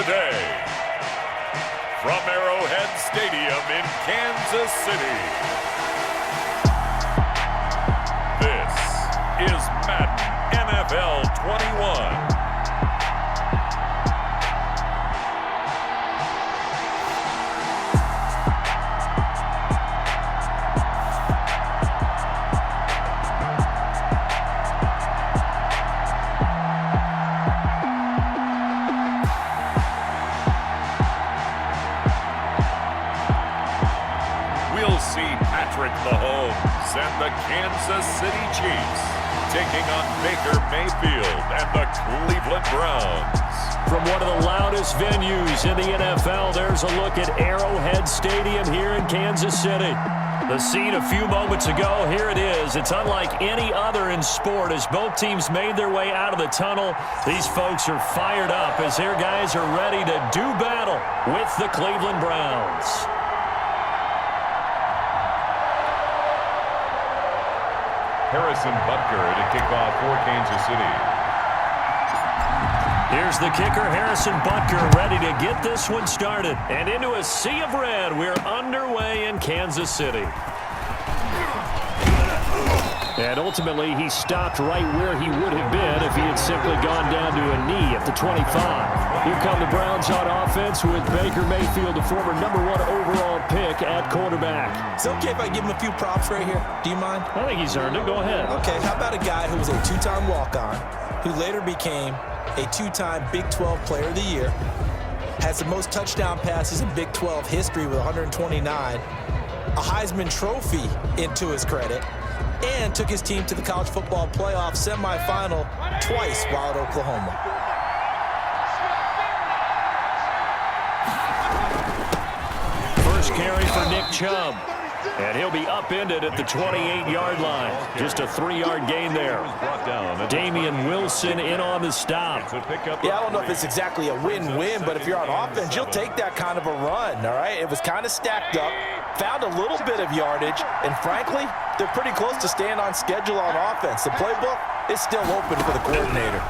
today, from Arrowhead Stadium in Kansas City, this is Madden NFL 21. Mahomes and the Kansas City Cheifs taking on Baker Mayfield and the Cleveland Browns. From one of the loudest venues in the NFL, there's a look at Arrowhead Stadium here in Kansas City. The scene a few moments ago, here it is. It's unlike any other in sport as both teams made their way out of the tunnel. These folks are fired up as their guys are ready to do battle with the Cleveland Browns. Harrison Butker to kick off for Kansas City. Here's the kicker, Harrison Butker, ready to get this one started. And into a sea of red, we're underway in Kansas City. And ultimately, he stopped right where he would have been if he had simply gone down to a knee at the 25. Here come the Browns on offense with Baker Mayfield, the former #1 overall pick at quarterback. Is it okay if I give him a few props right here? Do you mind? I think he's earned it. Go ahead. Okay, how about a guy who was a two-time walk-on, who later became a two-time Big 12 Player of the Year, has the most touchdown passes in Big 12 history with 129, a Heisman Trophy into his credit, and took his team to the college football playoff semifinal twice while at Oklahoma. First carry for Nick Chubb. And he'll be upended at the 28-yard line. Just a 3-yard gain there. Damian Wilson in on the stop. Yeah, I don't know if it's exactly a win-win, but if you're on offense, you'll take that kind of a run, all right? It was kind of stacked up, found a little bit of yardage, and frankly, they're pretty close to staying on schedule on offense. The playbook is still open for the coordinator.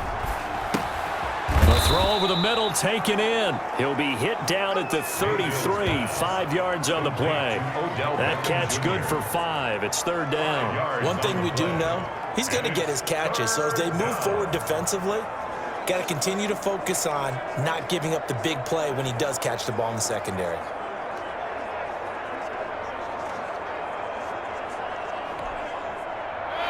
The throw over the middle taken in. He'll be hit down at the 33, 5 yards on the play. That catch good for 5. It's third down. One thing we do know, he's going to get his catches. So as they move forward defensively, got to continue to focus on not giving up the big play when he does catch the ball in the secondary.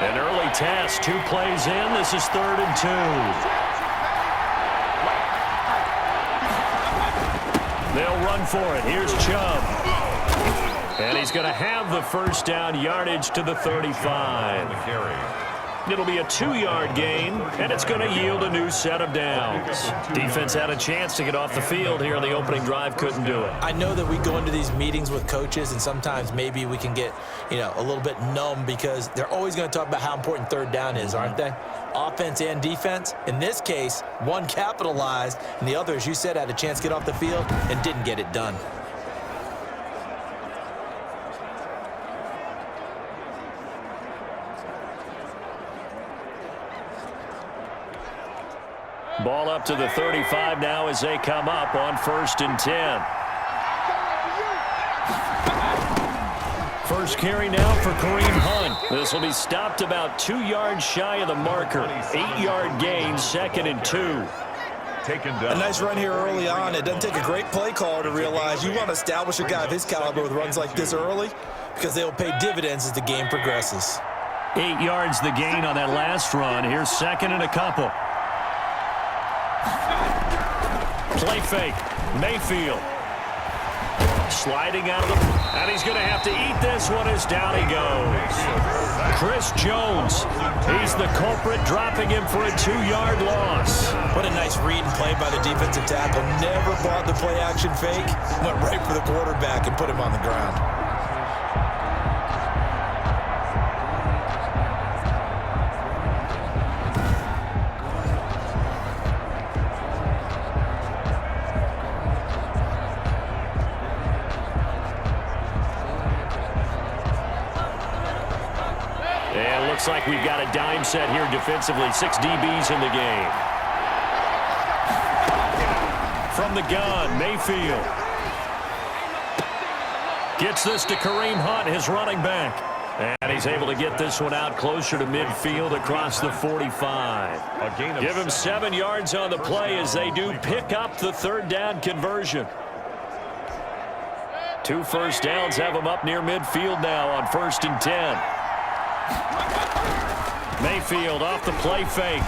An early test, 2 plays in. This is 3rd and 2. They'll run for it. Here's Chubb. And he's going to have the first down, yardage to the 35. It'll be a 2-yard gain, and it's going to yield a new set of downs. Defense had a chance to get off the field here on the opening drive, couldn't do it. I know that we go into these meetings with coaches, and sometimes maybe we can get, a little bit numb because they're always going to talk about how important third down is, aren't they? Offense and defense. In this case, one capitalized, and the other, as you said, had a chance to get off the field and didn't get it done. Ball up to the 35 now as they come up on 1st and 10. First carry now for Kareem Hunt. This will be stopped about 2 yards shy of the marker. 8-yard gain, 2nd and 2. A nice run here early on. It doesn't take a great play caller to realize you want to establish a guy of his caliber with runs like this early because they will pay dividends as the game progresses. 8 yards the gain on that last run. Here's 2nd and a couple. Play fake. Mayfield. Sliding out of the... And he's going to have to eat this one as down he goes. Chris Jones. He's the culprit, dropping him for a 2-yard loss. What a nice read and play by the defensive tackle. Never bought the play-action fake. Went right for the quarterback and put him on the ground. Looks like we've got a dime set here defensively. 6 DBs in the game. from the gun, Mayfield. Gets this to Kareem Hunt, his running back. And he's able to get this one out closer to midfield across the 45. Give him 7 yards on the play as they do pick up the third down conversion. 2 first downs have him up near midfield now on 1st and 10. Mayfield off the play fake.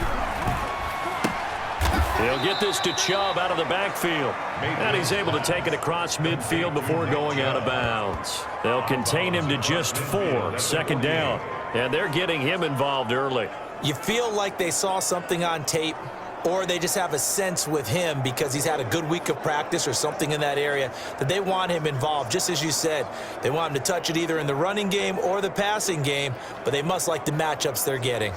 He'll get this to Chubb out of the backfield. And he's able to take it across midfield before going out of bounds. They'll contain him to just 4, 2nd down. And they're getting him involved early. You feel like they saw something on tape, or they just have a sense with him because he's had a good week of practice or something in that area that they want him involved. Just as you said, they want him to touch it either in the running game or the passing game, but they must like the matchups they're getting.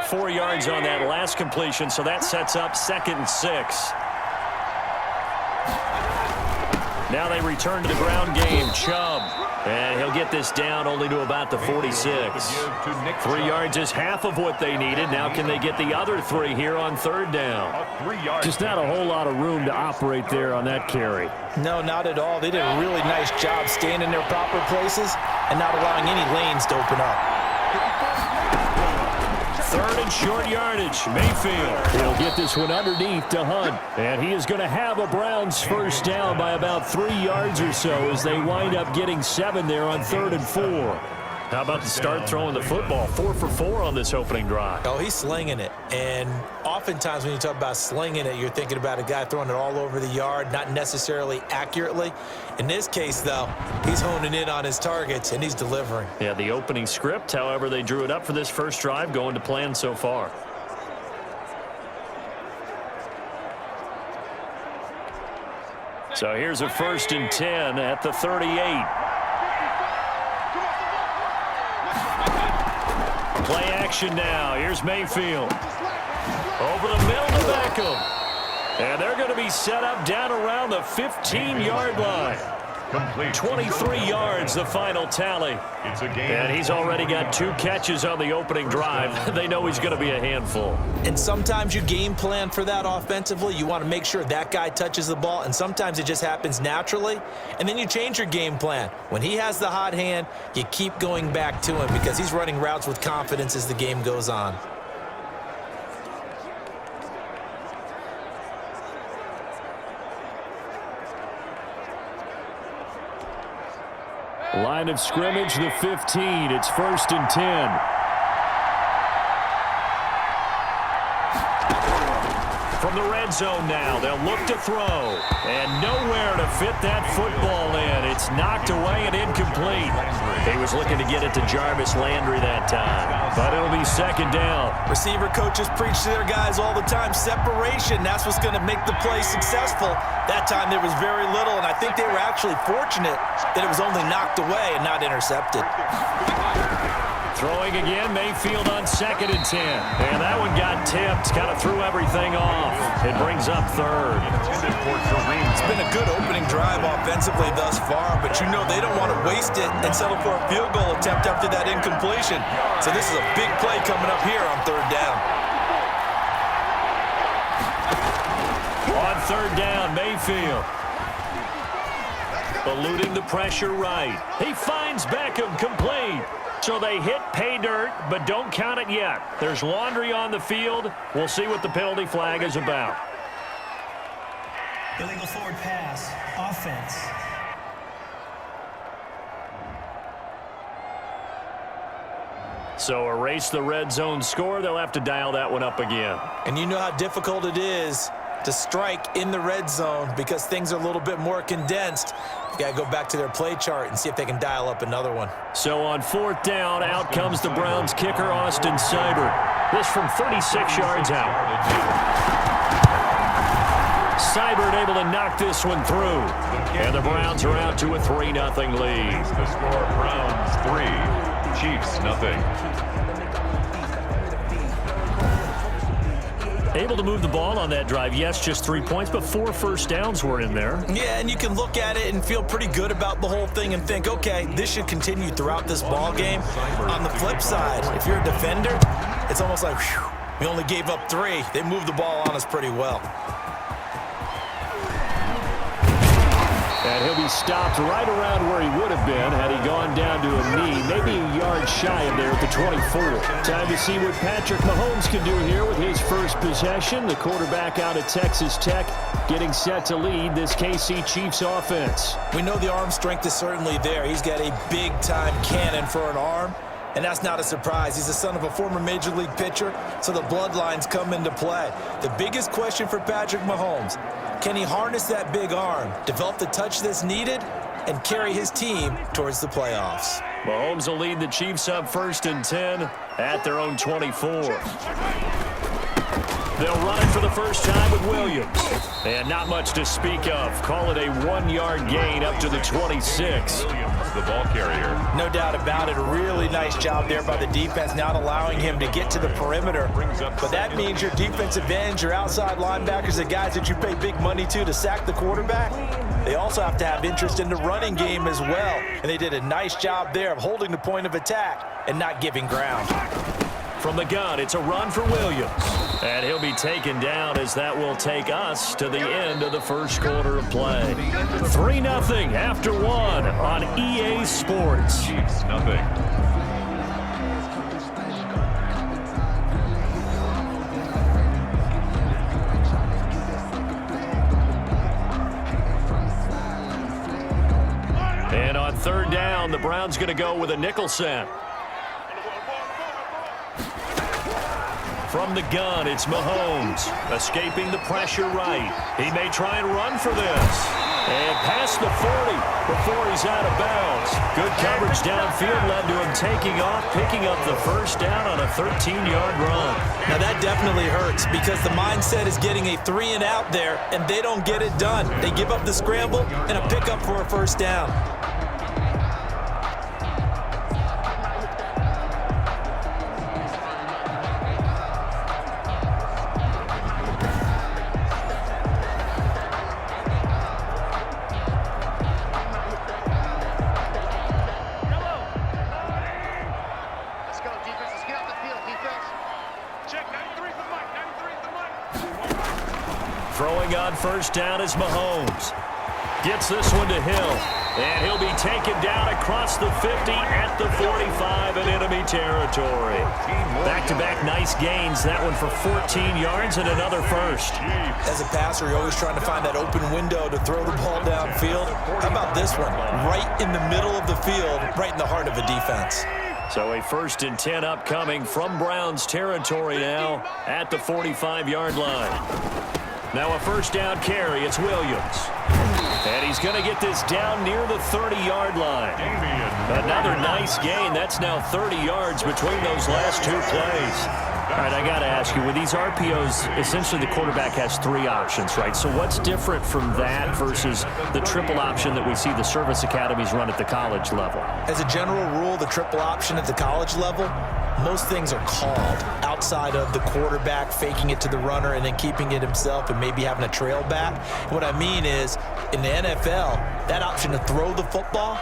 4 yards on that last completion, so that sets up 2nd and 6. Now they return to the ground game. Chubb. And he'll get this down only to about the 46. 3 yards is half of what they needed. Now can they get the other 3 here on 3rd down? Just not a whole lot of room to operate there on that carry. No, not at all. They did a really nice job staying in their proper places and not allowing any lanes to open up. 3rd and short yardage. Mayfield. He'll get this one underneath to Hunt. And he is going to have a Browns first down by about 3 yards or so as they wind up getting 7 there on 3rd and 4. How about to start throwing the football? 4 for 4 on this opening drive. Oh, he's slinging it. And oftentimes when you talk about slinging it, you're thinking about a guy throwing it all over the yard, not necessarily accurately. In this case, though, he's honing in on his targets, and he's delivering. Yeah, the opening script, however, they drew it up for this first drive, going to plan so far. So here's a 1st and 10 at the 38. Play action now. Here's Mayfield. Over the middle to Beckham. And they're going to be set up down around the 15-yard line. 23 yards, the final tally. And he's already got 2 catches on the opening drive. They know he's going to be a handful. And sometimes you game plan for that offensively. You want to make sure that guy touches the ball, and sometimes it just happens naturally. And then you change your game plan. When he has the hot hand, you keep going back to him because he's running routes with confidence as the game goes on. Line of scrimmage, the 15. It's 1st and 10. From the red zone now, they'll look to throw. And nowhere to fit that football in. It's knocked away and incomplete. He was looking to get it to Jarvis Landry that time. But it'll be 2nd down. Receiver coaches preach to their guys all the time. Separation, that's what's going to make the play successful. That time there was very little, and I think they were actually fortunate that it was only knocked away and not intercepted. Throwing again, Mayfield on 2nd and 10. And that one got tipped, kind of threw everything off. It brings up 3rd. It's been a good opening drive offensively thus far, but you know they don't want to waste it and settle for a field goal attempt after that incompletion. So this is a big play coming up here on 3rd down. On 3rd down, Mayfield. Eluding the pressure right. He finds Beckham complete. So they hit pay dirt, but don't count it yet. There's laundry on the field. We'll see what the penalty flag is about. Illegal forward pass. Offense. So erase the red zone score. They'll have to dial that one up again. And you know how difficult it is to strike in the red zone because things are a little bit more condensed. You got to go back to their play chart and see if they can dial up another one. So on 4th down, out comes the Browns kicker, Austin Seibert. This from 36 yards out. Seibert able to knock this one through. And the Browns are out to a 3-0 lead. The score, Browns 3, Chiefs 0. Able to move the ball on that drive. Yes, just 3 points, but 4 first downs were in there. Yeah, and you can look at it and feel pretty good about the whole thing and think, okay, this should continue throughout this ball game. On the flip side, if you're a defender, it's almost like, whew, we only gave up 3. They moved the ball on us pretty well. And he'll be stopped right around where he would have been had he gone down to a knee, maybe a yard shy of there at the 24. Time to see what Patrick Mahomes can do here with his first possession. The quarterback out of Texas Tech getting set to lead this KC Chiefs offense. We know the arm strength is certainly there. He's got a big-time cannon for an arm, and that's not a surprise. He's the son of a former Major League pitcher, so the bloodlines come into play. The biggest question for Patrick Mahomes, can he harness that big arm, develop the touch that's needed, and carry his team towards the playoffs? Mahomes will lead the Chiefs up 1st and 10 at their own 24. They'll run it for the first time with Williams. And not much to speak of. Call it a 1-yard gain up to the 26. Williams, the ball carrier. No doubt about it. A really nice job there by the defense, not allowing him to get to the perimeter. But that means your defensive ends, your outside linebackers, the guys that you pay big money to sack the quarterback, they also have to have interest in the running game as well. And they did a nice job there of holding the point of attack and not giving ground. From the gun, it's a run for Williams. And he'll be taken down as that will take us to the end of the first quarter of play. 3-0 after 1 on EA Sports. Chiefs, nothing. And on 3rd down, the Browns going to go with a nickel set. From the gun, it's Mahomes, escaping the pressure right. He may try and run for this. And past the 40 before he's out of bounds. Good coverage downfield led to him taking off, picking up the first down on a 13-yard run. Now that definitely hurts because the mindset is getting a 3-and-out there, and they don't get it done. They give up the scramble and a pickup for a first down. Throwing on first down is Mahomes. Gets this one to Hill. And he'll be taken down across the 50 at the 45 in enemy territory. Back-to-back nice gains. That one for 14 yards and another first. As a passer, you're always trying to find that open window to throw the ball downfield. How about this one? Right in the middle of the field, right in the heart of a defense. So a 1st and 10 upcoming from Browns territory now at the 45-yard line. Now a first down carry, it's Williams. And he's going to get this down near the 30-yard line. Another nice gain. That's now 30 yards between those last 2 plays. All right, I got to ask you, with these RPOs, essentially the quarterback has 3 options, right? So what's different from that versus the triple option that we see the service academies run at the college level? As a general rule, the triple option at the college level, most things are called outside of the quarterback faking it to the runner and then keeping it himself and maybe having a trail back. What I mean is, in the NFL, that option to throw the football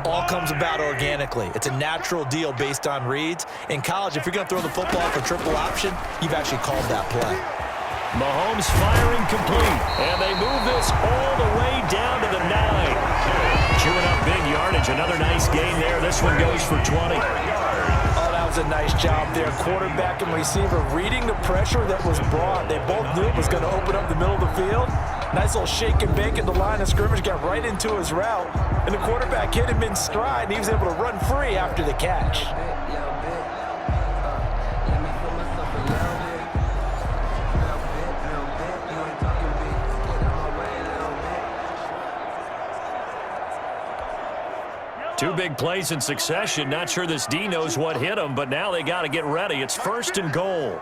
all comes about organically. It's a natural deal based on reads. In college, if you're going to throw the football for triple option, you've actually called that play. Mahomes firing complete, and they move this all the way down to the 9. Chewing up big yardage, another nice gain there. This one goes for 20. Oh, that was a nice job there. Quarterback and receiver reading the pressure that was brought. They both knew it was going to open up the middle of the field. Nice little shake and bake at the line of scrimmage, got right into his route, and the quarterback hit him in stride, and he was able to run free after the catch. Two big plays in succession. Not sure this D knows what hit him, but now they got to get ready. It's 1st and goal.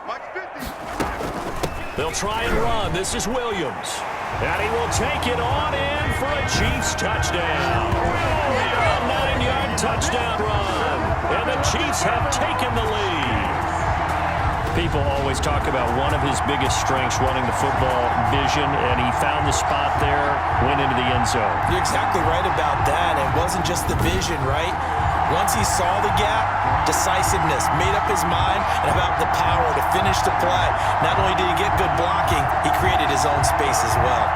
They'll try and run. This is Williams. And he will take it on in for a Chiefs touchdown. A 9-yard touchdown run. And the Chiefs have taken the lead. People always talk about one of his biggest strengths running the football, vision, and he found the spot there, went into the end zone. You're exactly right about that. It wasn't just the vision, right? Once he saw the gap, decisiveness, made up his mind, and about the power to finish the play. Not only did he get good blocking, he created his own space as well.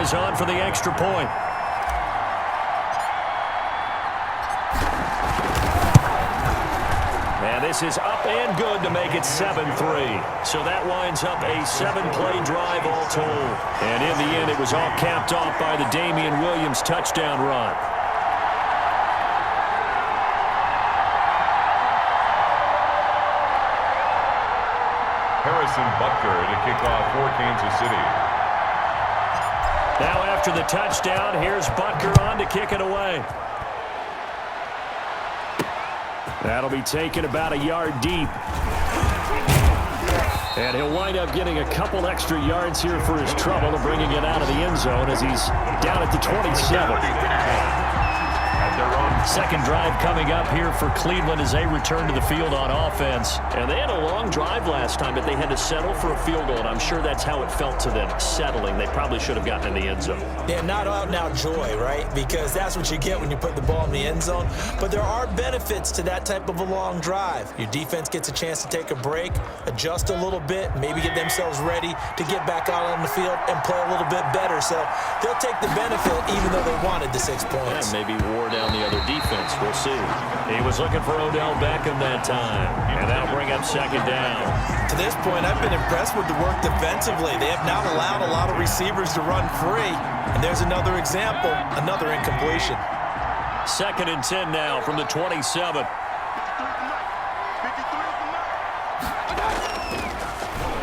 is on for the extra point. And this is up and good to make it 7-3. So that winds up a 7-play drive all told. And in the end, it was all capped off by the Damian Williams touchdown run. Harrison Butker to kick off for Kansas City. Now after the touchdown, here's Butker on to kick it away. That'll be taken about a yard deep. And he'll wind up getting a couple extra yards here for his trouble and bringing it out of the end zone as he's down at the 27. Second drive coming up here for Cleveland as they return to the field on offense. And they had a long drive last time, but they had to settle for a field goal, and I'm sure that's how it felt to them, settling. They probably should have gotten in the end zone. Yeah, not out and out joy, right? Because that's what you get when you put the ball in the end zone. But there are benefits to that type of a long drive. Your defense gets a chance to take a break, adjust a little bit, maybe get themselves ready to get back out on the field and play a little bit better. So they'll take the benefit even though they wanted the 6 points. Yeah, maybe wore down the other defense. We'll see. He was looking for Odell Beckham that time, and that'll bring up second down. To this point, I've been impressed with the work defensively. They have not allowed a lot of receivers to run free, and there's another example, another incompletion. 2nd and 10 now from the 27.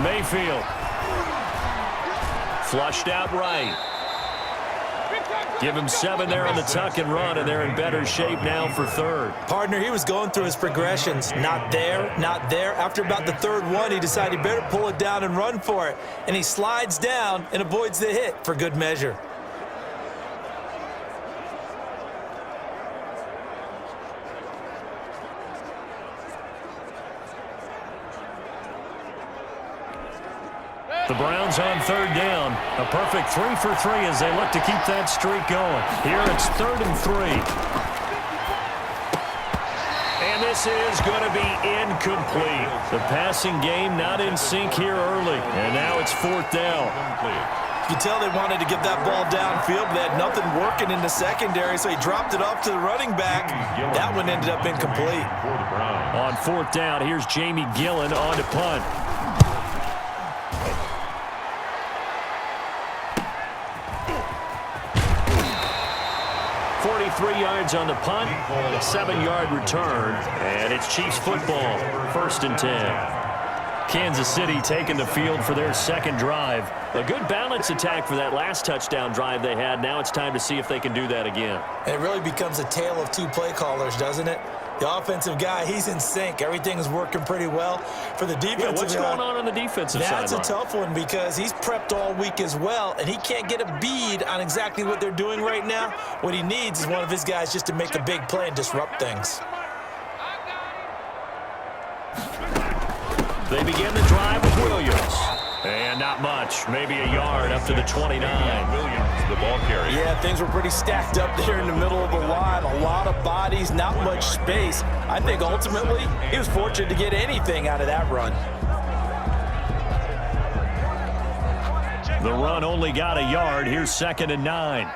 Mayfield. Flushed out right. Give him 7 there on the tuck and run, and they're in better shape now for third. Partner, he was going through his progressions. Not there, not there. After about the third one, he decided he better pull it down and run for it. And he slides down and avoids the hit for good measure. The Browns on third down. A perfect 3 for 3 as they look to keep that streak going. Here it's 3rd and 3. And this is going to be incomplete. The passing game not in sync here early. And now it's 4th down. You can tell they wanted to get that ball downfield, but they had nothing working in the secondary, so he dropped it off to the running back. That one ended up incomplete. On 4th down, here's Jamie Gillen on to punt. 43 yards on the punt, a 7-yard return, and it's Chiefs football, 1st and 10. Kansas City taking the field for their second drive. A good balance attack for that last touchdown drive they had. Now it's time to see if they can do that again. And it really becomes a tale of 2 play callers, doesn't it? The offensive guy, he's in sync. Everything's working pretty well. For the defensive what's going on the defensive side? That's a tough one because he's prepped all week as well, and he can't get a bead on exactly what they're doing right now. What he needs is one of his guys just to make a big play and disrupt things. They begin the drive with Williams. And not much, maybe a yard up to the 29. Williams, the ball carrier. Yeah, things were pretty stacked up there in the middle of the line. A lot of bodies, not much space. I think ultimately he was fortunate to get anything out of that run. The run only got a yard. Here's 2nd and 9.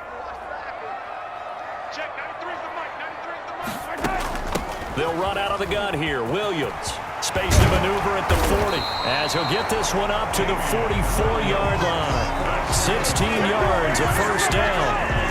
They'll run out of the gun here. Williams. Space to maneuver at the 40 as he'll get this one up to the 44-yard line. 16 yards, a 1st down.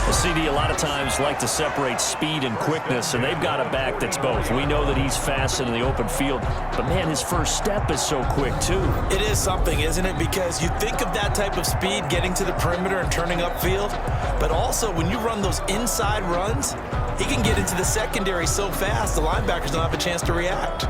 The CD a lot of times like to separate speed and quickness, and they've got a back that's both. We know that he's fast in the open field, but, man, his first step is so quick, too. It is something, isn't it? Because you think of that type of speed getting to the perimeter and turning upfield, but also when you run those inside runs, he can get into the secondary so fast the linebackers don't have a chance to react.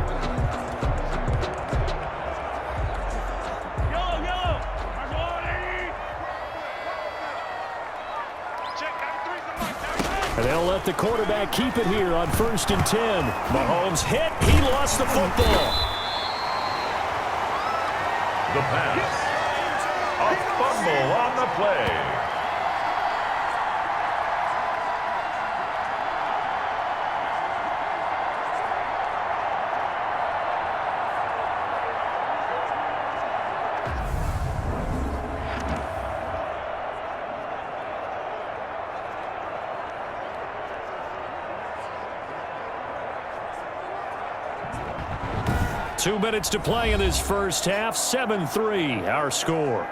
And they'll let the quarterback keep it here on 1st and 10. Mahomes hit. He lost the football. The pass. A fumble on the play. 2 minutes to play in this first half. 7-3 our score.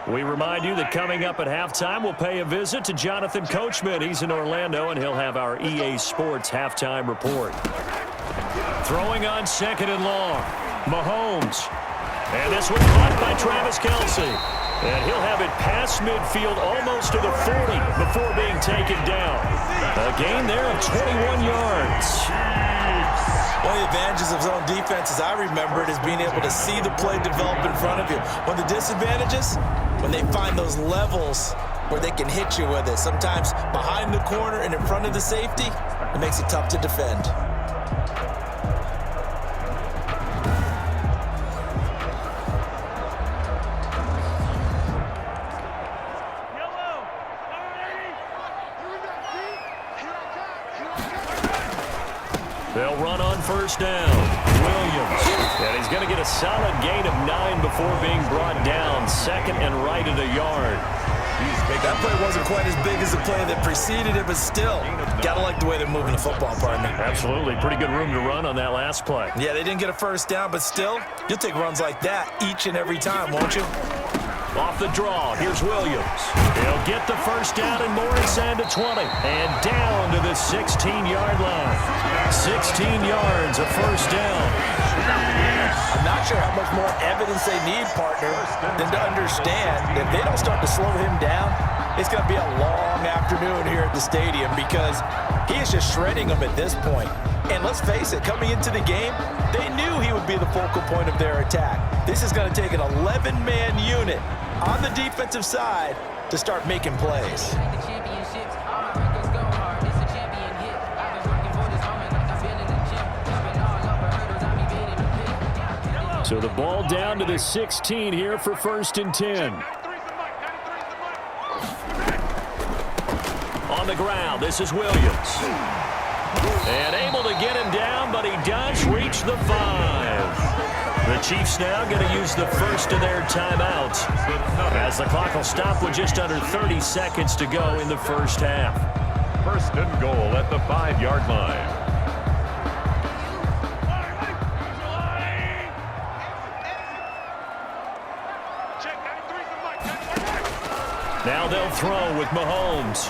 We remind you that coming up at halftime, we'll pay a visit to Jonathan Coachman. He's in Orlando, and he'll have our EA Sports halftime report. Throwing on second and long. Mahomes. And this was caught by Travis Kelce. And he'll have it past midfield almost to the 40 before being taken down. A gain there of 21 yards. One of the advantages of zone defense, as I remember it, is being able to see the play develop in front of you. One of the disadvantages, when they find those levels where they can hit you with it. Sometimes behind the corner and in front of the safety, it makes it tough to defend. They'll run on first down. Williams. And he's going to get a solid gain of 9 before being brought down. Second and right at a yard. That play wasn't quite as big as the play that preceded it, but still, gotta like the way they're moving the football, partner. Absolutely. Pretty good room to run on that last play. Yeah, they didn't get a first down, but still, you'll take runs like that each and every time, won't you? Off the draw, here's Williams. He'll get the first down and more inside the 20. And down to the 16-yard line. 16 yards, a first down. I'm not sure how much more evidence they need, partner, than to understand that if they don't start to slow him down, it's going to be a long afternoon here at the stadium because he is just shredding them at this point. And let's face it, coming into the game, they knew he would be the focal point of their attack. This is going to take an 11-man unit on the defensive side to start making plays. So the ball down to the 16 here for first and 10. On the ground, this is Williams. And able to get him down, but he does reach the 5. The Chiefs now going to use the first of their timeouts as the clock will stop with just under 30 seconds to go in the first half. First and goal at the 5-yard line. Now they'll throw with Mahomes.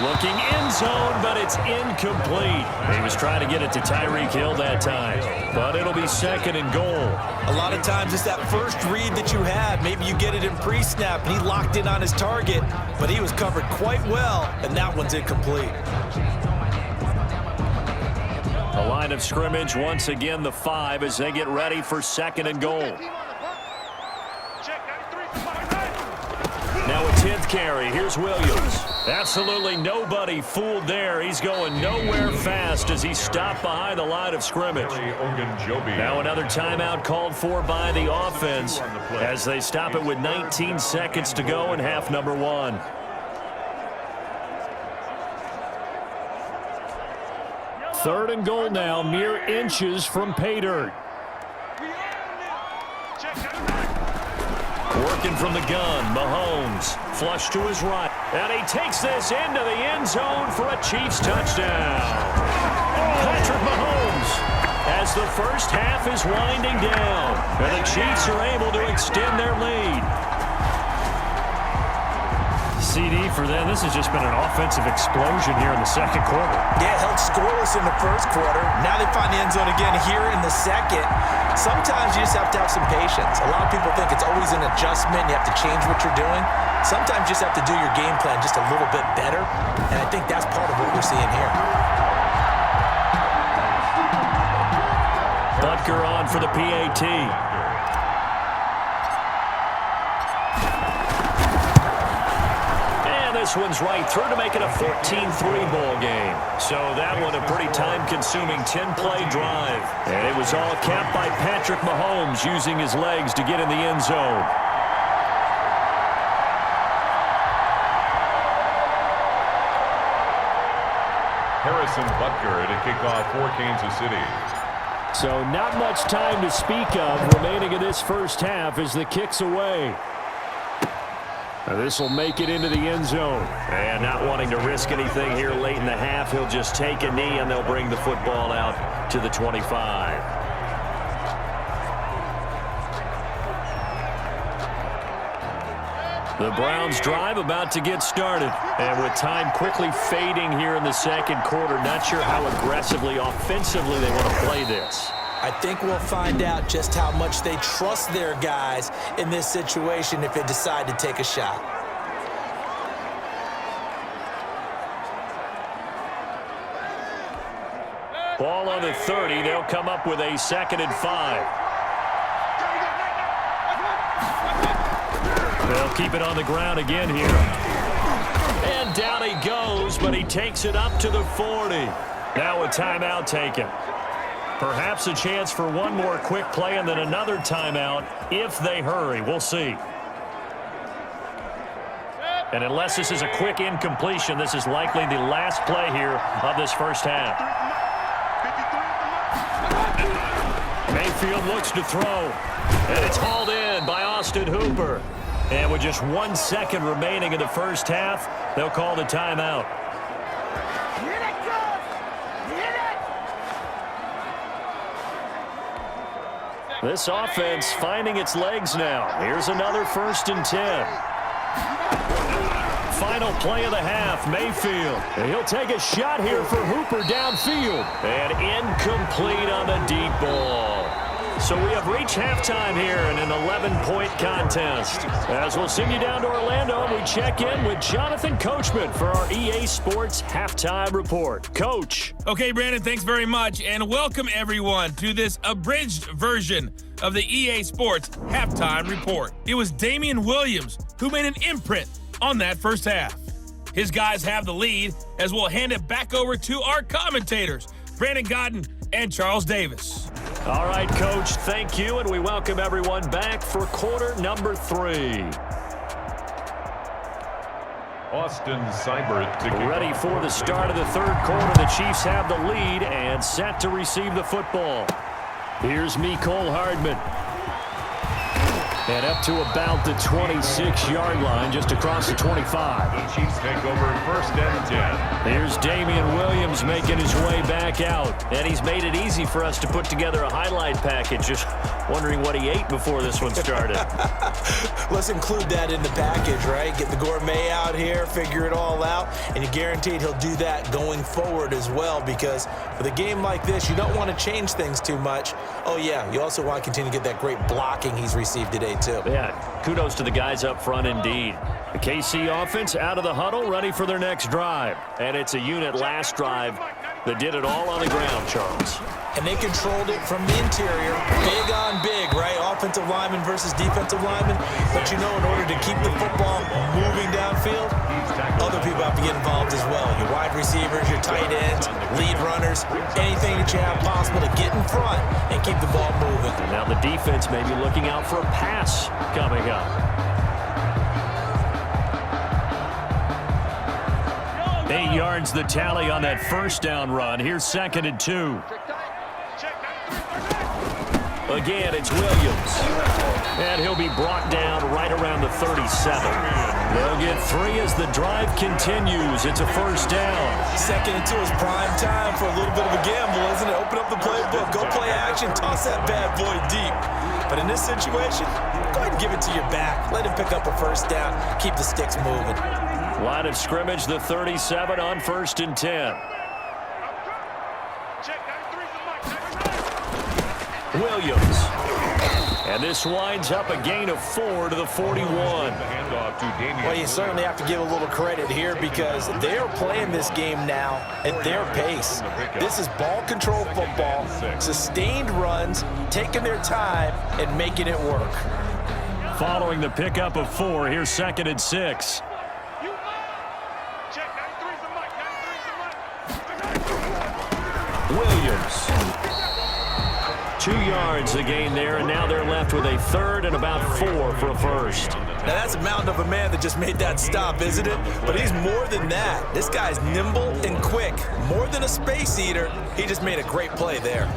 Looking end zone, but it's incomplete. He was trying to get it to Tyreek Hill that time, but it'll be second and goal. A lot of times it's that first read that you have. Maybe you get it in pre-snap, and he locked in on his target, but he was covered quite well, and that one's incomplete. The line of scrimmage, once again, the 5 as they get ready for second and goal. Now a 10th carry. Here's Williams. Absolutely nobody fooled there. He's going nowhere fast as he stopped behind the line of scrimmage. Now another timeout called for by the offense as they stop it with 19 seconds to go in half number 1. Third and goal now, mere inches from pay dirt. Working from the gun, Mahomes, flush to his right. And he takes this into the end zone for a Chiefs touchdown. Patrick Mahomes, as the first half is winding down, and the Chiefs are able to extend their lead. CD for them, this has just been an offensive explosion here in the second quarter. Yeah, held scoreless in the first quarter. Now they find the end zone again here in the second. Sometimes you just have to have some patience. A lot of people think it's always an adjustment. You have to change what you're doing. Sometimes you just have to do your game plan just a little bit better. And I think that's part of what we're seeing here. Butker on for the PAT. This one's right through to make it a 14-3 ball game. So that one a pretty time-consuming 10-play drive. And it was all capped by Patrick Mahomes using his legs to get in the end zone. Harrison Butker to kick off for Kansas City. So not much time to speak of remaining in this first half as the kick's away. This will make it into the end zone. And not wanting to risk anything here late in the half, he'll just take a knee and they'll bring the football out to the 25. The Browns drive about to get started. And with time quickly fading here in the second quarter, not sure how aggressively, offensively they want to play this. I think we'll find out just how much they trust their guys in this situation if they decide to take a shot. Ball on the 30. They'll come up with a 2nd and 5. They'll keep it on the ground again here. And down he goes, but he takes it up to the 40. Now a timeout taken. Perhaps a chance for one more quick play and then another timeout if they hurry. We'll see. And unless this is a quick incompletion, this is likely the last play here of this first half. Mayfield looks to throw. And it's hauled in by Austin Hooper. And with just 1 second remaining in the first half, they'll call the timeout. This offense finding its legs now. Here's another 1st and 10. Final play of the half, Mayfield. And he'll take a shot here for Hooper downfield. And incomplete on the deep ball. So we have reached halftime here in an 11-point contest. As we'll send you down to Orlando, and we check in with Jonathan Coachman for our EA Sports Halftime Report. Coach. Okay, Brandon, thanks very much, and welcome everyone to this abridged version of the EA Sports Halftime Report. It was Damian Williams who made an imprint on that first half. His guys have the lead as we'll hand it back over to our commentators, Brandon Godden and Charles Davis. All right, Coach, thank you, and we welcome everyone back for quarter number 3. Austin Seibert ready for the start of the third quarter. The Chiefs have the lead and set to receive the football. Here's Mecole Hardman. And up to about the 26-yard line, just across the 25. The Chiefs take over 1st and 10. Here's Damian Williams making his way back out. And he's made it easy for us to put together a highlight package. Just wondering what he ate before this one started. Let's include that in the package, right? Get the gourmet out here, figure it all out, and you're guaranteed he'll do that going forward as well, because with a game like this, you don't want to change things too much. Oh, yeah, you also want to continue to get that great blocking he's received today, too. Yeah, kudos to the guys up front indeed. The KC offense out of the huddle, ready for their next drive. And it's a unit last drive that did it all on the ground, Charles. And they controlled it from the interior, big on big, right? Offensive lineman versus defensive lineman. But you know, in order to keep the football moving downfield, other people have to get involved as well. Your wide receivers, your tight ends, lead runners, anything that you have possible to get in front and keep the ball moving. And now the defense may be looking out for a pass coming up. Eight yards the tally on that first down run. Here's 2nd and 2. Again, it's Williams. And he'll be brought down right around the 37. They'll get 3 as the drive continues. It's a 1st down. 2nd and 2 is prime time for a little bit of a gamble, isn't it? Open up the playbook, go play action, toss that bad boy deep. But in this situation, go ahead and give it to your back. Let him pick up a 1st down. Keep the sticks moving. Line of scrimmage, the 37 on 1st and 10. Williams. And this winds up a gain of 4 to the 41. Well, you certainly have to give a little credit here because they're playing this game now at their pace. This is ball control football, sustained runs, taking their time, and making it work. Following the pickup of 4, here's 2nd and 6. Williams. 2 yards a gain there, and now they're left with a 3rd and about 4 for a 1st. Now that's a mountain of a man that just made that stop, isn't it? But he's more than that. This guy's nimble and quick. More than a space eater, he just made a great play there.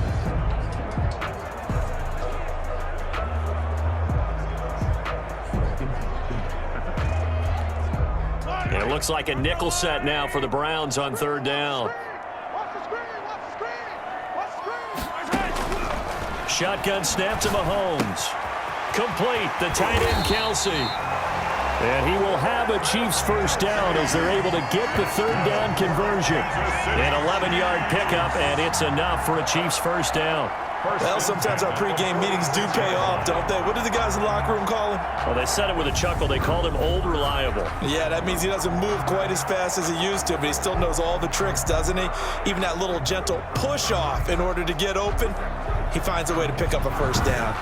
looks like a nickel set now for the Browns on third down. Shotgun snap to Mahomes. Complete, the tight end Kelsey. And he will have a Chiefs first down as they're able to get the third down conversion. An 11-yard pickup, and it's enough for a Chiefs first down. Well, sometimes our pregame meetings do pay off, don't they? What do the guys in the locker room call him? Well, they said it with a chuckle. They called him Old Reliable. Yeah, that means he doesn't move quite as fast as he used to, but he still knows all the tricks, doesn't he? Even that little gentle push-off in order to get open, he finds a way to pick up a first down.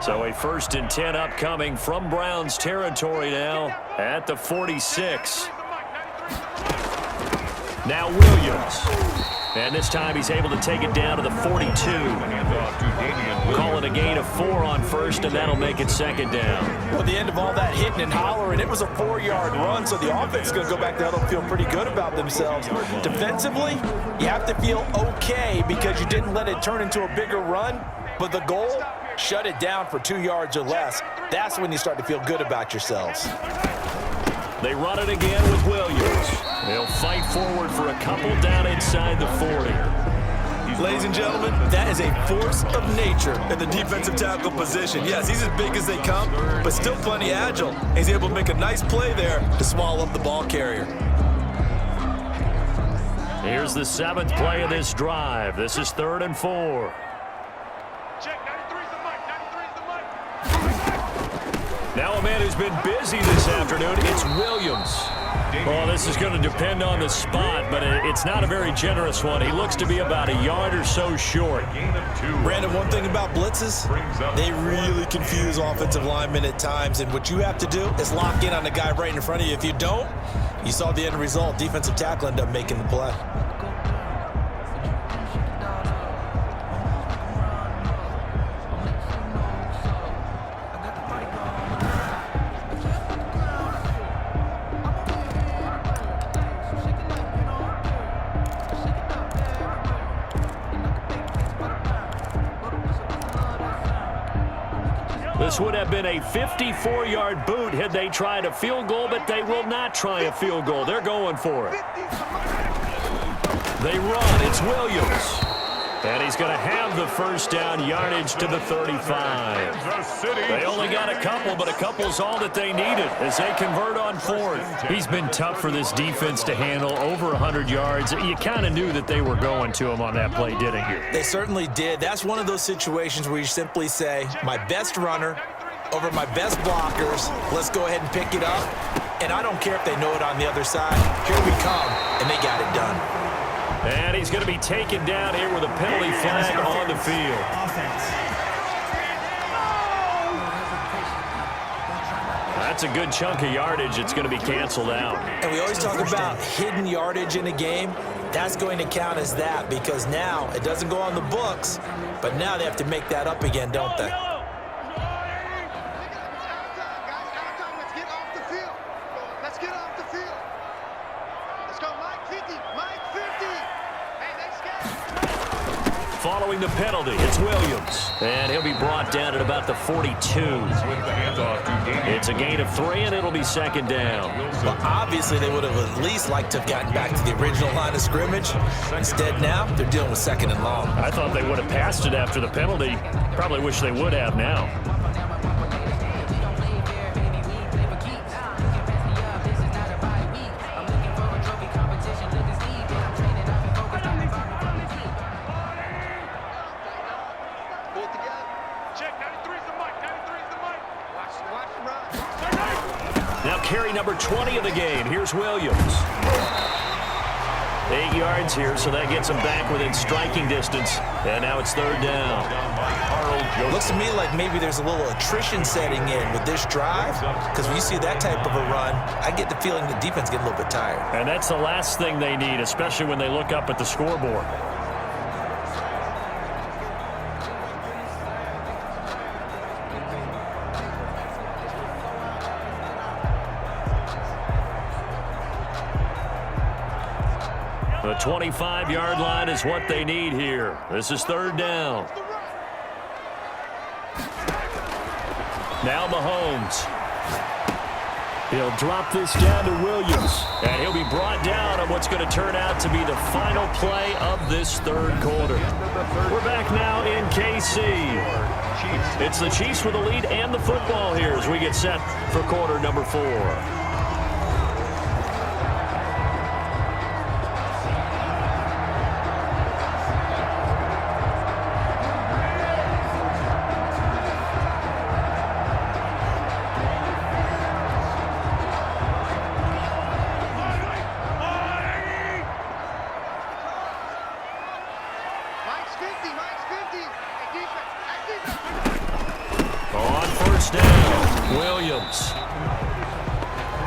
So a 1st and 10 upcoming from Browns territory now at the 46. Now Williams. And this time he's able to take it down to the 42. Call it a gain of 4 on first, and that'll make it second down. Well, the end of all that hitting and hollering, it was a 4-yard run, so the offense is going to go back there and feel pretty good about themselves. Defensively, you have to feel okay because you didn't let it turn into a bigger run, but the goal, shut it down for 2 yards or less. That's when you start to feel good about yourselves. They run it again with Williams. They'll fight forward for a couple down inside the 40. Ladies and gentlemen, that is a force of nature in the defensive tackle position. Yes, he's as big as they come, but still plenty agile. He's able to make a nice play there to swallow up the ball carrier. Here's the 7th play of this drive. This is 3rd and 4. Now a man who's been busy this afternoon, it's Williams. Well, this is going to depend on the spot, but it's not a very generous one. He looks to be about a yard or so short. Brandon, one thing about blitzes, they really confuse offensive linemen at times, and what you have to do is lock in on the guy right in front of you. If you don't, you saw the end result. Defensive tackle ended up making the play. This would have been a 54-yard boot had they tried a field goal, but they will not try a field goal. They're going for it. They run. It's Williams. And he's going to have the first down, yardage to the 35. They only got a couple, but a couple's all that they needed as they convert on 4th. He's been tough for this defense to handle, over 100 yards. You kind of knew that they were going to him on that play, didn't you? They certainly did. That's one of those situations where you simply say, my best runner over my best blockers, let's go ahead and pick it up. And I don't care if they know it on the other side. Here we come, and they got it done. And he's going to be taken down here with a penalty flag on the field. That's a good chunk of yardage. It's going to be canceled out. And we always talk about hidden yardage in a game. That's going to count as that because now it doesn't go on the books, but now they have to make that up again, don't they? Following the penalty, it's Williams. And he'll be brought down at about the 42. It's a gain of 3, and it'll be second down. Well, obviously, they would have at least liked to have gotten back to the original line of scrimmage. Instead, now, they're dealing with 2nd and long. I thought they would have passed it after the penalty. Probably wish they would have now. Carry number 20 of the game. Here's Williams. 8 yards here, so that gets him back within striking distance. And now it's 3rd down. Looks to me like maybe there's a little attrition setting in with this drive, because when you see that type of a run, I get the feeling the defense get a little bit tired. And that's the last thing they need, especially when they look up at the scoreboard. The 25-yard line is what they need here. This is third down. Now Mahomes. He'll drop this down to Williams. And he'll be brought down on what's going to turn out to be the final play of this third quarter. We're back now in KC. It's the Chiefs with the lead and the football here as we get set for quarter number 4.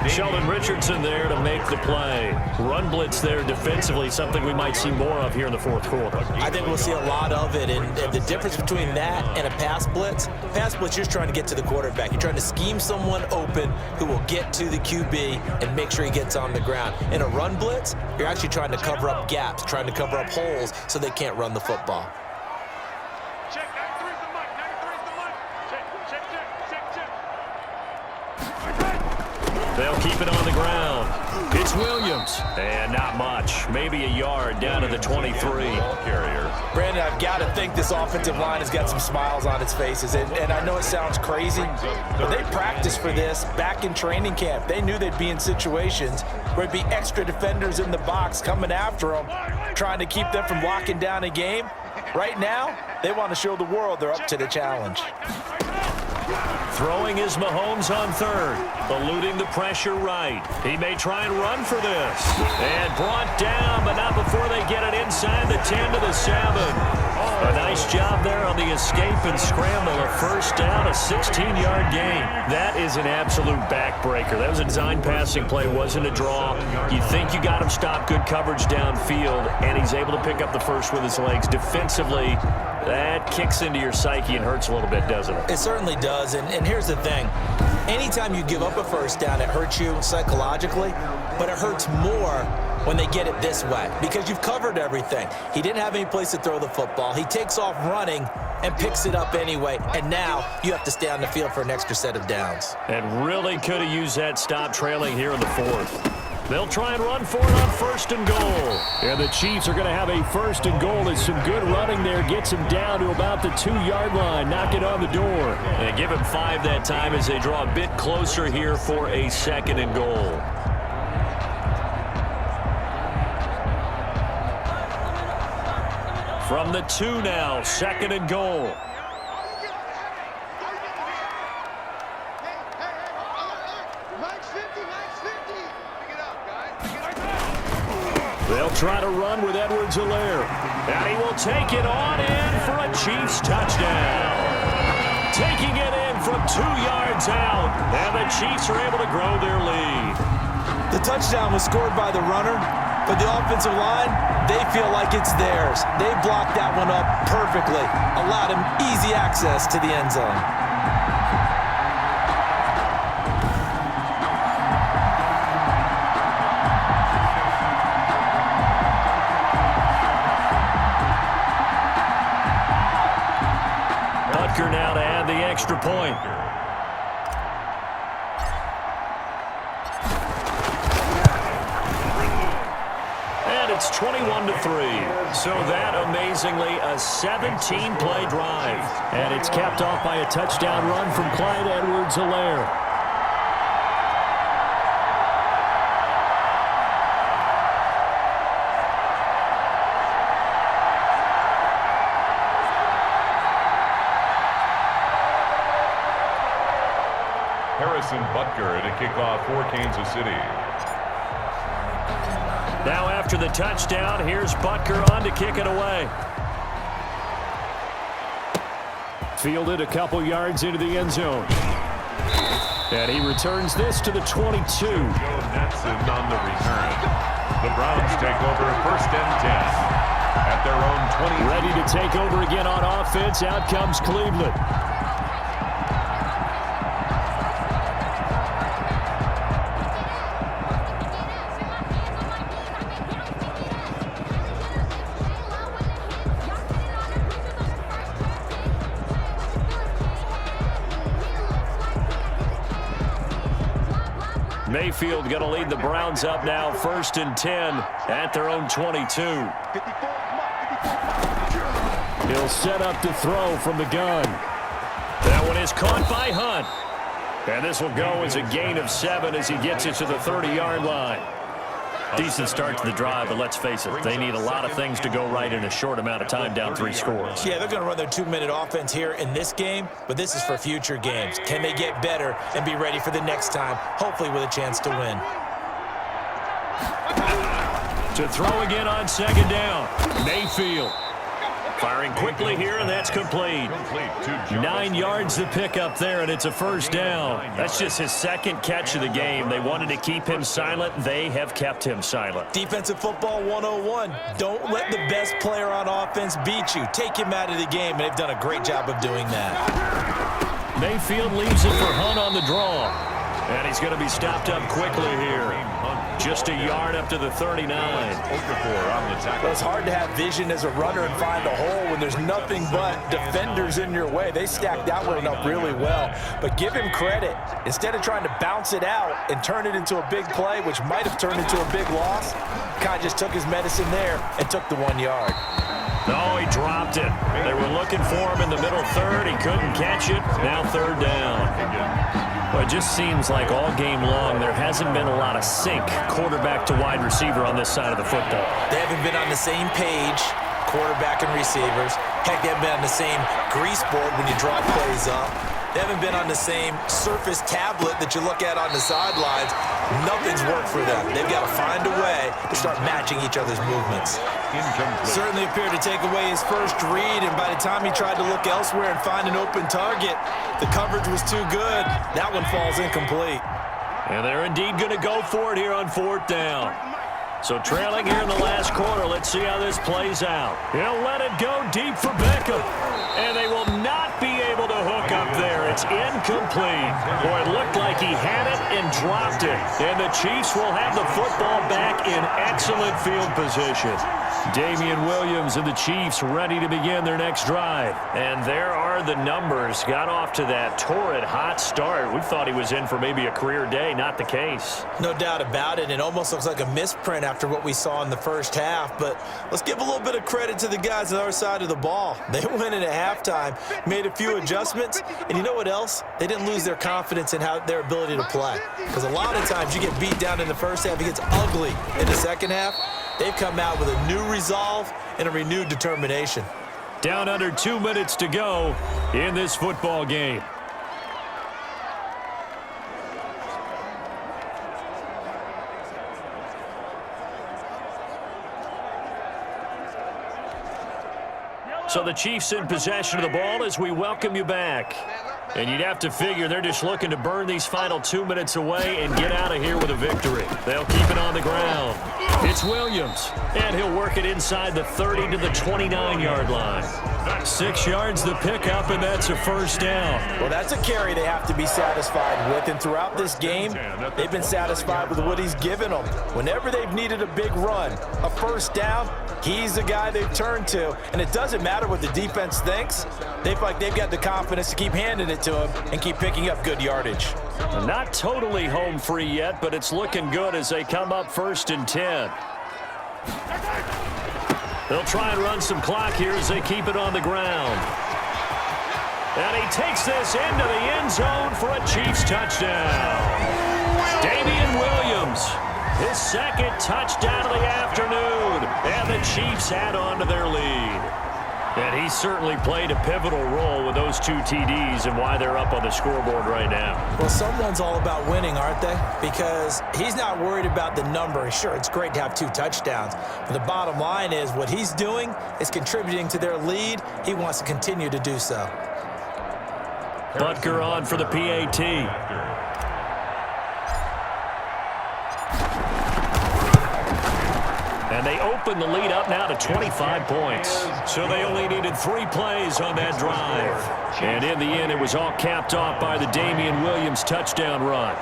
Sheldon Richardson there to make the play. Run blitz there defensively, something we might see more of here in the fourth quarter. I think we'll see a lot of it, and the difference between that and a pass blitz, you're just trying to get to the quarterback. You're trying to scheme someone open who will get to the QB and make sure he gets on the ground. In a run blitz, you're actually trying to cover up gaps, trying to cover up holes so they can't run the football. They'll keep it on the ground. It's Williams. And not much. Maybe a yard down to the 23. Brandon, I've got to think this offensive line has got some smiles on its faces. And I know it sounds crazy, but they practiced for this back in training camp. They knew they'd be in situations where it'd be extra defenders in the box coming after them, trying to keep them from locking down a game. Right now, they want to show the world they're up to the challenge. Throwing is Mahomes on third, eluding the pressure right. He may try and run for this. And brought down, but not before they get it inside the 10 to the 7. A nice job there on the escape and scramble. A first down, a 16-yard gain. That is an absolute backbreaker. That was a design passing play, wasn't a draw. You think you got him stopped, good coverage downfield, and he's able to pick up the first with his legs. Defensively, that kicks into your psyche and hurts a little bit, doesn't it? It certainly does, and here's the thing. Anytime you give up a first down, it hurts you psychologically, but it hurts more when they get it this way because you've covered everything. He didn't have any place to throw the football. He takes off running and picks it up anyway, and now you have to stay on the field for an extra set of downs. And really could have used that stop trailing here in the fourth. They'll try and run for it on first and goal. And the Chiefs are going to have a first and goal as some good running there gets him down to about the 2-yard line. Knock it on the door. And give him 5 that time as they draw a bit closer here for a second and goal. From the 2 now, second and goal. They'll try to run with Edwards-Helaire. And he will take it on in for a Chiefs touchdown. Taking it in from 2 yards out. And the Chiefs are able to grow their lead. The touchdown was scored by the runner, but the offensive line, they feel like it's theirs. They blocked that one up perfectly, allowed him easy access to the end zone. Now to add the extra point. And it's 21-3. So that, amazingly, a 17-play drive. And it's capped off by a touchdown run from Clyde Edwards-Helaire. Butker to kick off for Kansas City. Now after the touchdown, here's Butker on to kick it away. Fielded a couple yards into the end zone. And he returns this to the 22. Joe Netson on the return. The Browns take over first and 10 at their own 20. Ready to take over again on offense. Out comes Cleveland. Mayfield going to lead the Browns up now, 1st and 10 at their own 22. He'll set up to throw from the gun. That one is caught by Hunt. And this will go as a gain of 7 as he gets it to the 30-yard line. Decent start to the drive, but let's face it, they need a lot of things to go right in a short amount of time, down 3 scores. Yeah, they're going to run their 2-minute offense here in this game, but this is for future games. Can they get better and be ready for the next time, hopefully with a chance to win? To throw again on 2nd down, Mayfield. Firing quickly here, and that's complete. 9 yards to pick up there, and it's a 1st down. That's just his 2nd catch of the game. They wanted to keep him silent. They have kept him silent. Defensive football 101. Don't let the best player on offense beat you. Take him out of the game, and they've done a great job of doing that. Mayfield leaves it for Hunt on the draw. And he's going to be stopped up quickly here. Just a yard up to the 39. Well, it's hard to have vision as a runner and find a hole when there's nothing but defenders in your way. They stacked that one up really well. But give him credit. Instead of trying to bounce it out and turn it into a big play, which might have turned into a big loss, kind of just took his medicine there and took the 1 yard. No, he dropped it. They were looking for him in the middle third. He couldn't catch it. Now 3rd down. Well, it just seems like all game long there hasn't been a lot of sync quarterback to wide receiver on this side of the football. They haven't been on the same page, quarterback and receivers. Heck, they haven't been on the same grease board when you draw plays up. They haven't been on the same Surface tablet that you look at on the sidelines. Nothing's worked for them. They've got to find a way to start matching each other's movements. Certainly appeared to take away his first read, and by the time he tried to look elsewhere and find an open target, the coverage was too good. That one falls incomplete. And they're indeed going to go for it here on 4th down. So trailing here in the last quarter, let's see how this plays out. He'll let it go deep for Beckham. And they will not be able to hook up there. It's incomplete. Boy, it looked like he had it and dropped it. And the Chiefs will have the football back in excellent field position. Damian Williams and the Chiefs ready to begin their next drive. And there are the numbers. Got off to that torrid hot start. We thought he was in for maybe a career day. Not the case. No doubt about it. It almost looks like a misprint after what we saw in the first half. But let's give a little bit of credit to the guys on the other side of the ball. They went in at halftime, made a few adjustments, and you know what else? They didn't lose their confidence in their ability to play. Because a lot of times you get beat down in the first half, it gets ugly in the second half. They've come out with a new resolve and a renewed determination. Down under 2 minutes to go in this football game. So the Chiefs in possession of the ball as we welcome you back. And you'd have to figure they're just looking to burn these final 2 minutes away and get out of here with a victory. They'll keep it on the ground. It's Williams, and he'll work it inside the 30 to the 29-yard line. 6 yards the pickup, and that's a 1st down. Well, that's a carry they have to be satisfied with, and throughout this game, they've been satisfied with what he's given them. Whenever they've needed a big run, a 1st down, he's the guy they've turned to, and it doesn't matter what the defense thinks. They feel like they've got the confidence to keep handing it to him and keep picking up good yardage. Not totally home free yet, but it's looking good as they come up 1st and 10. They'll try and run some clock here as they keep it on the ground. And he takes this into the end zone for a Chiefs touchdown. Damian Williams, his 2nd touchdown of the afternoon. And the Chiefs add on to their lead. And he certainly played a pivotal role with those 2 TDs and why they're up on the scoreboard right now. Well, someone's all about winning, aren't they? Because he's not worried about the number. Sure, it's great to have 2 touchdowns. But the bottom line is what he's doing is contributing to their lead. He wants to continue to do so. Butker on for the PAT. And they open the lead up now to 25 points. So they only needed 3 plays on that drive. And in the end, it was all capped off by the Damian Williams touchdown run.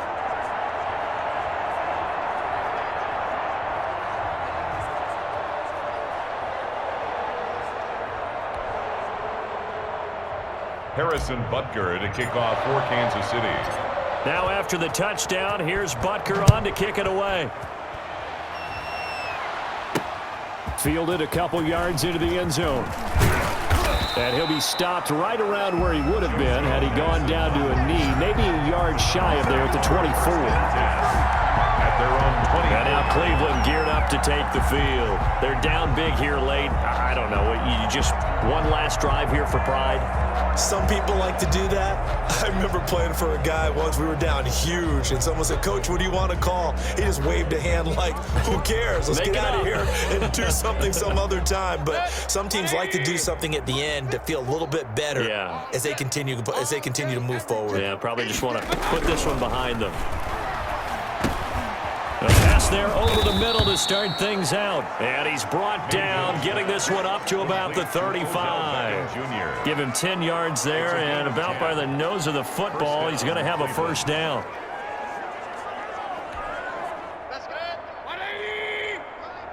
Harrison Butker to kick off for Kansas City. Now after the touchdown, here's Butker on to kick it away. Fielded a couple yards into the end zone. And he'll be stopped right around where he would have been had he gone down to a knee, maybe a yard shy of there at the 24. At their own 20. And now Cleveland geared up to take the field. They're down big here late. I don't know. You just one last drive here for pride? Some people like to do that. I remember playing for a guy once. We were down huge, and someone said, "Coach, what do you want to call?" He just waved a hand like, "Who cares? Let's get out of here and do something some other time." But some teams like to do something at the end to feel a little bit better as they continue to move forward. Yeah, probably just want to put this one behind them. A pass there over the middle to start things out. And he's brought down, getting this one up to about the 35. Give him 10 yards there, and about by the nose of the football, he's going to have a first down. That's good. 180.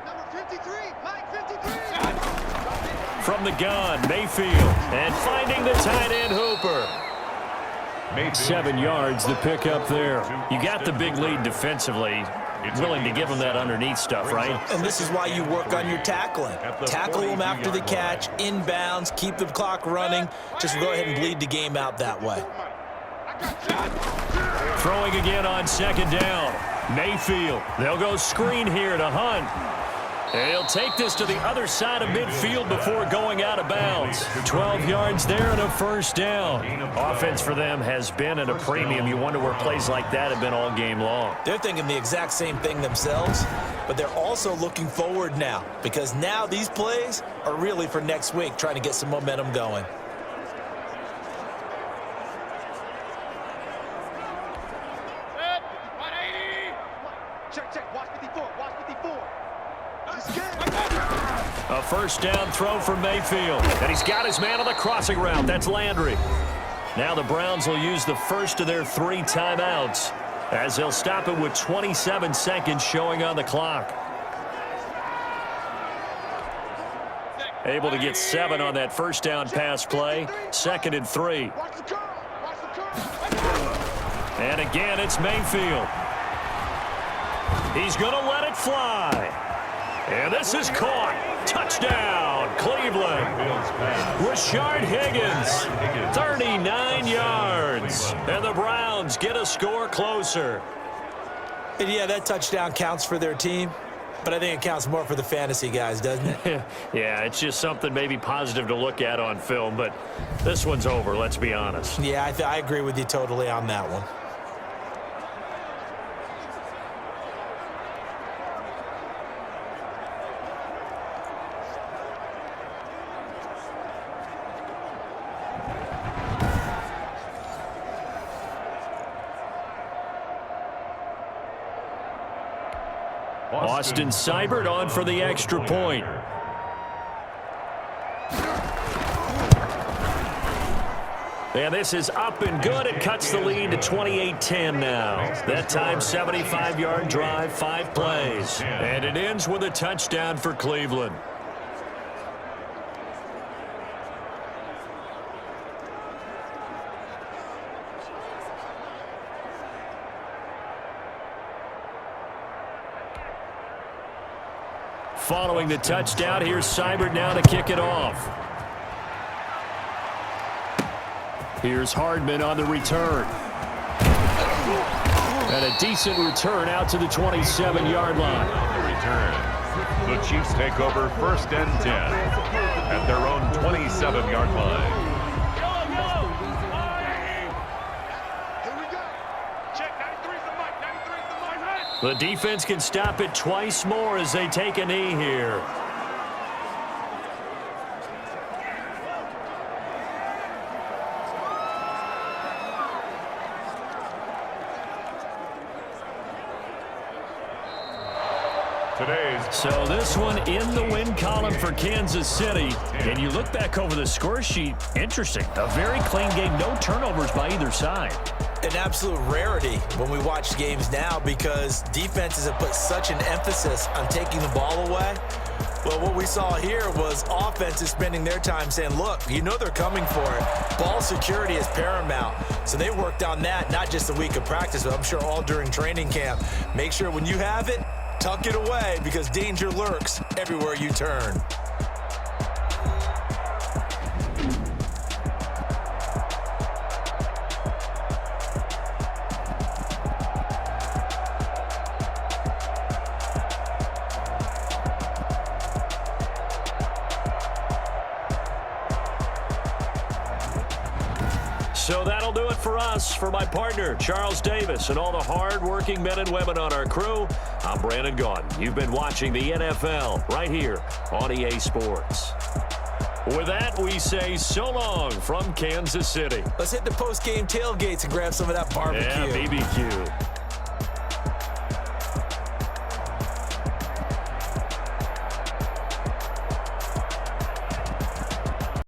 Number 53. Mike 53. From the gun, Mayfield. And finding the tight end, Hooper. 7 yards, the pickup there. You got the big lead defensively. Willing to give him that underneath stuff, right? And this is why you work on your tackling. Tackle them after the catch, inbounds, keep the clock running. Just go ahead and bleed the game out that way. Throwing again on second down. Mayfield. They'll go screen here to Hunt. And he'll take this to the other side of midfield before going out of bounds. 12 yards there and a first down. Offense for them has been at a premium. You wonder where plays like that have been all game long. They're thinking the exact same thing themselves, but they're also looking forward now because now these plays are really for next week, trying to get some momentum going. Good. 180. Check. Watch 54. Watch 54. A first down throw for Mayfield. And he's got his man on the crossing route. That's Landry. Now the Browns will use the first of their 3 timeouts as they'll stop it with 27 seconds showing on the clock. Able to get 7 on that first down pass play. 2nd and 3. And again, it's Mayfield. He's going to let it fly. And this is caught. Touchdown, Cleveland. Rashard Higgins, 39 yards. And the Browns get a score closer. And yeah, that touchdown counts for their team, but I think it counts more for the fantasy guys, doesn't it? Yeah, it's just something maybe positive to look at on film, but this one's over, let's be honest. Yeah, I agree with you totally on that one. Austin Seibert on for the extra point. And this is up and good. It cuts the lead to 28-10 now. That time, 75-yard drive, 5 plays. And it ends with a touchdown for Cleveland. Following the touchdown, here's Seibert now to kick it off. Here's Hardman on the return. And a decent return out to the 27-yard line. On the return, the Chiefs take over 1st and 10 at their own 27-yard line. The defense can stop it twice more as they take a knee here. So this one in the win column for Kansas City. And you look back over the score sheet, interesting. A very clean game, no turnovers by either side. an absolute rarity when we watch games now because defenses have put such an emphasis on taking the ball away. Well, what we saw here was offenses spending their time saying, look, you know they're coming for it. Ball security is paramount. So they worked on that, not just a week of practice, but I'm sure all during training camp. Make sure when you have it, tuck it away because danger lurks everywhere you turn. So that'll do it for us. For my partner, Charles Davis, and all the hard-working men and women on our crew, I'm Brandon Gaudin. You've been watching the NFL right here on EA Sports. With that, we say so long from Kansas City. Let's hit the post-game tailgates and grab some of that barbecue. Yeah, BBQ.